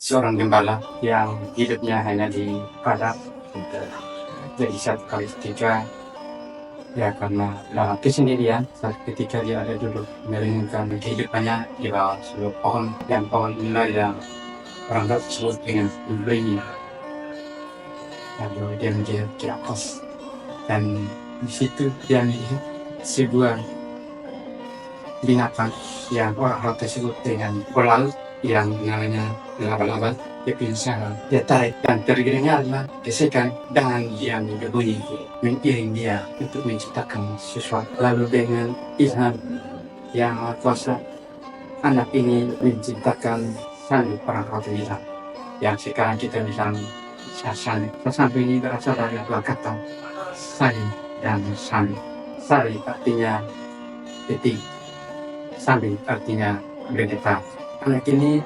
seorang gembala yang hidupnya hanya di padang jadi satu kali ketika ya karena kesendirian saat ketika dia ada duduk merenungkan kehidupannya di bawah sebuah pohon dan pohon inilah yang orang sebut dengan beringin. Lalu dia melihat ke atas dan di situ dia melihat sebuah binatang yang orang tersebut dengan bola yang namanya laba-laba. Dia pincang, dia tarik dan terdengar adalah gesekan dengan yang berbunyi mengiring dia untuk menciptakan sesuatu. Lalu dengan ilham yang maha kuasa, anak ini menciptakan satu perang bilang yang sekarang kita bilang sasani. Sasani ini berasal dari dua kata sari dan sani. Sari artinya detik, sani artinya berdetak. Anak ini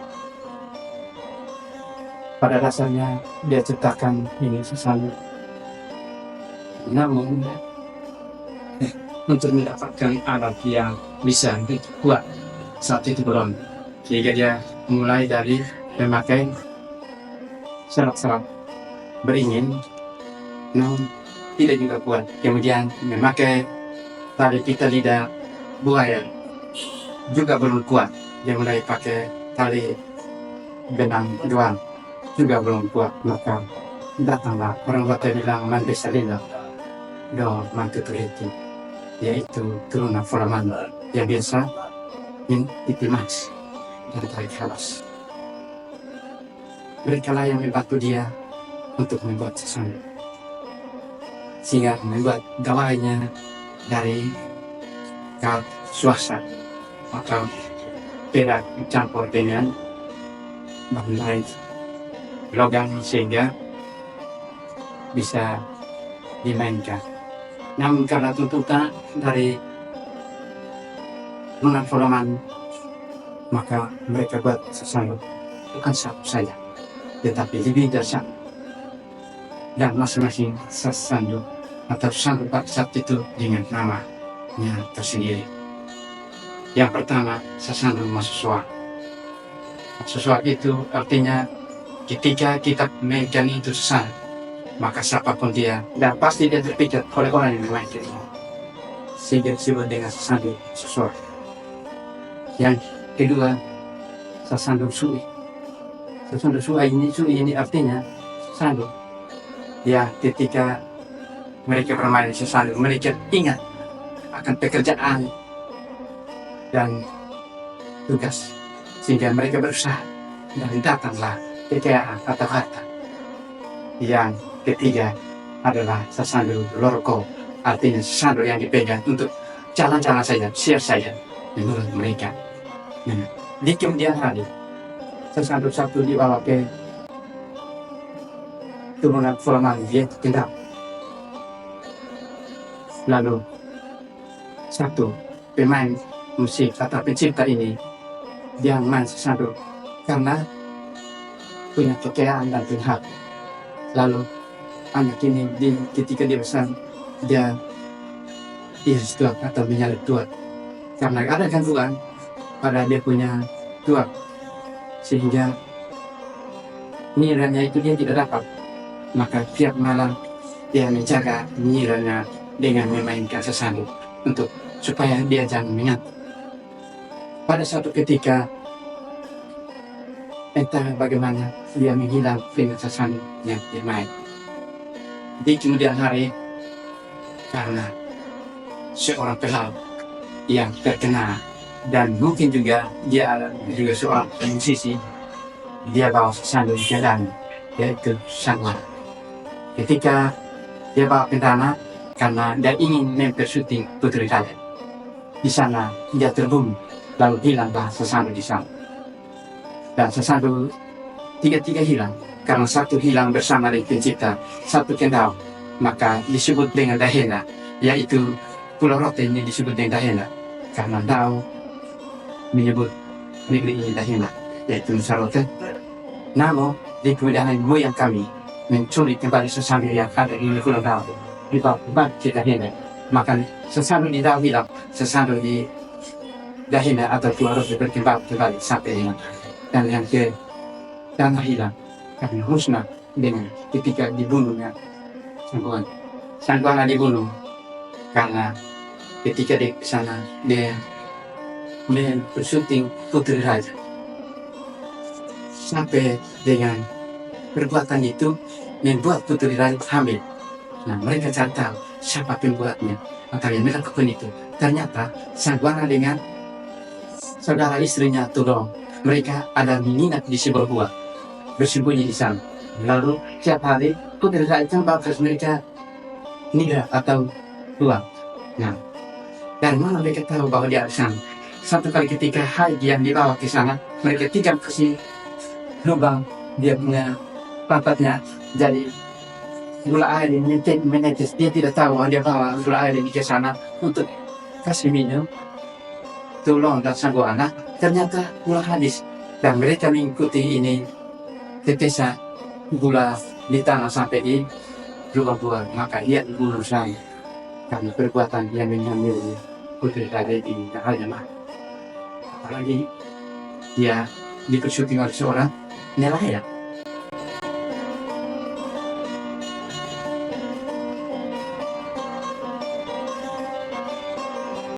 pada dasarnya dia ciptakan ini sesama. Namun untuk mendapatkan alat yang bisa kuat saat itu belum. Sehingga dia mulai dari memakai serat-serat beringin, namun tidak juga kuat. Kemudian memakai tali pita lidah buaya juga belum kuat. Dia mulai pakai tali benang doang juga belum kuat. Maka datanglah orang kota bilang mantu salila do mantu turiti, yaitu turunan Folaman yang biasa ditimas dan tarik halas. Mereka lah yang membantu dia untuk membuat sesuatu, sehingga membuat gawainya dari kaat swasta atau perak dicampur dengan bahan lain logam sehingga bisa dimainkan. Namun karena tuntutan dari Turunan Folaman, maka mereka buat sesuatu bukan satu saja, tetapi lebih dahsyat. Dan masing-masing sesandu atau sandu saat itu dengan namanya tersendiri. Yang pertama, sesandu mahasiswa. Mahasiswa itu artinya ketika kita memainkan itu sesandu, maka siapapun dia, dan pasti dia terpikat oleh orang yang memainkan itu, sehingga disebut dengan sesandu mahasiswa. Yang kedua, sesandu sui. Sesandu sui ini artinya sesandu ya ketika mereka bermain sesandu, mereka ingat akan pekerjaan dan tugas, sehingga mereka berusaha dan datanglah kekayaan atau harta. Yang ketiga adalah sesandu lorko, artinya sesandu yang dipegang untuk jalan-jalan saja, siar saja menurut mereka. Di kemudian hari, sesandu satu dibawa ke Turunan Folaman yaitu Kendal. Lalu satu pemain musik atau pencipta ini dia main sesandu karena punya kekayaan dan punya hak. Lalu anak ini ketika dia besar dia tuak atau menyalip tuak karena ada gangguan pada dia punya tuak, sehingga nilainya itu dia tidak dapat. Maka tiap malam dia menjaga nilainya dengan memainkan sesandu untuk supaya dia jangan mengantuk. Pada suatu ketika entah bagaimana dia menghilang dengan sesandu yang dia main. Di kemudian hari, karena seorang pelaut yang terkenal dan mungkin juga dia juga seorang musisi, dia bawa sesandu ke danau, yaitu Sangla. Ketika dia bawa ke danau karena dia ingin mempersyuting Putri Raja, di sana dia terbunuh, lalu hilanglah sesandu di sana. Dan sesandu tiga hilang, karena satu hilang bersama dengan pencipta, satu kendal, maka disebut dengan Dahena, yaitu Pulau Rote ini disebut dengan Dahena karena Dao menyebut negeri ini Dahena, yaitu Nusa Rote. Namun di kemudian hari moyang kami mencuri kembali sesandu yang ada di Pulau Dao, dibawa kembali ke Dahena. Maka sesandu di Dao hilang, sesandu di Dahena atau Pulau Rote berkembang kembali sampai dengan. Dan yang tanah hilang karena musnah dengan ketika dibunuhnya Sangguan. Sangguan dibunuh karena ketika di sana dia bersyuting Putri Raja sampai dengan perbuatan itu membuat Putri Raja hamil. Nah, mereka cari tahu siapa pembuatnya. Maka yang mereka lakukan itu ternyata Sangguana dengan saudara istrinya Tudong. Mereka ada menginap di sebuah gua, bersembunyi di sana. Lalu setiap hari Putri Raja bagus mereka nida atau tua. Nah, dari mana mereka tahu bahwa dia di sana? Satu kali ketika Haji yang dibawa ke sana, mereka tidak kasih lubang dia punya pantatnya, jadi gula air ini menetes. Dia tidak tahu bahwa dia bawa gula air ini ke sana untuk kasih minum Tulong dan Sangguana. Ternyata gula habis dan mereka mengikuti ini tetesan gula di tanah sampai di lubang. Maka dia dibunuh saya karena perbuatan yang mengambil Putri Raja di Tanah. Apalagi dia dipersyuting oleh seorang nelayan.